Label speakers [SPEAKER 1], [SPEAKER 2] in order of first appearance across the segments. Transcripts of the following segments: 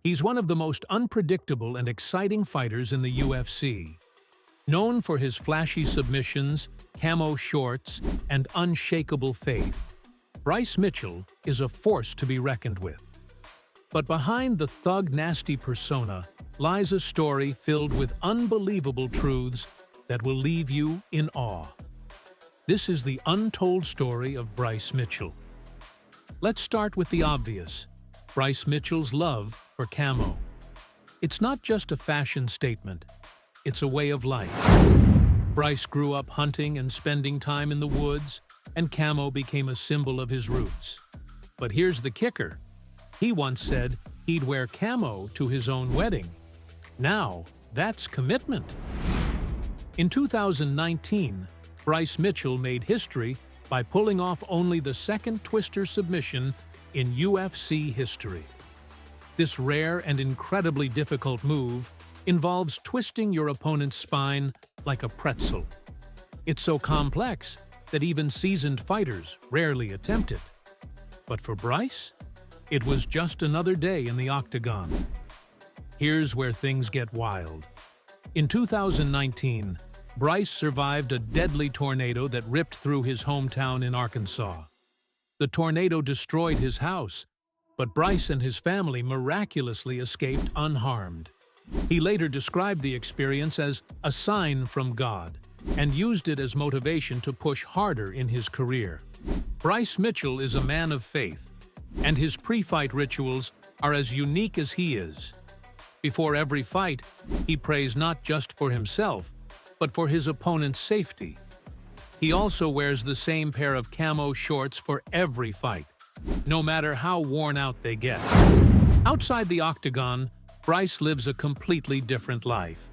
[SPEAKER 1] He's one of the most unpredictable and exciting fighters in the UFC. Known for his flashy submissions, camo shorts, and unshakable faith, Bryce Mitchell is a force to be reckoned with. But behind the thug-nasty persona lies a story filled with unbelievable truths that will leave you in awe. This is the untold story of Bryce Mitchell. Let's start with the obvious: Bryce Mitchell's love for camo. It's not just a fashion statement, it's a way of life. Bryce grew up hunting and spending time in the woods, and camo became a symbol of his roots. But here's the kicker. He once said he'd wear camo to his own wedding. Now, that's commitment. In 2019, Bryce Mitchell made history by pulling off only the second twister submission in UFC history. This rare and incredibly difficult move involves twisting your opponent's spine like a pretzel. It's so complex that even seasoned fighters rarely attempt it. But for Bryce, it was just another day in the octagon. Here's where things get wild. In 2019, Bryce survived a deadly tornado that ripped through his hometown in Arkansas. The tornado destroyed his house, but Bryce and his family miraculously escaped unharmed. He later described the experience as a sign from God and used it as motivation to push harder in his career. Bryce Mitchell is a man of faith, and his pre-fight rituals are as unique as he is. Before every fight, he prays not just for himself, but for his opponent's safety. He also wears the same pair of camo shorts for every fight, no matter how worn out they get. Outside the octagon, Bryce lives a completely different life.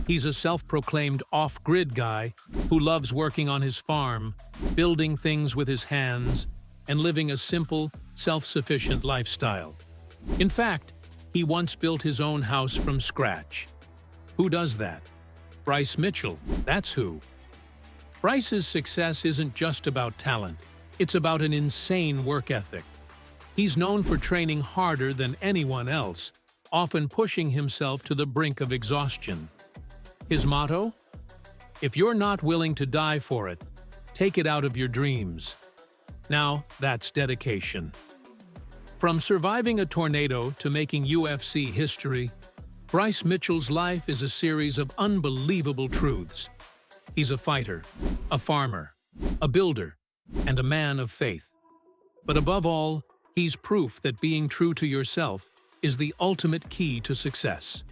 [SPEAKER 1] He's a self-proclaimed off-grid guy who loves working on his farm, building things with his hands, and living a simple, self-sufficient lifestyle. In fact, he once built his own house from scratch. Who does that? Bryce Mitchell, that's who. Bryce's success isn't just about talent, it's about an insane work ethic. He's known for training harder than anyone else, often pushing himself to the brink of exhaustion. His motto? If you're not willing to die for it, take it out of your dreams. Now, that's dedication. From surviving a tornado to making UFC history, Bryce Mitchell's life is a series of unbelievable truths. He's a fighter, a farmer, a builder, and a man of faith. But above all, he's proof that being true to yourself is the ultimate key to success.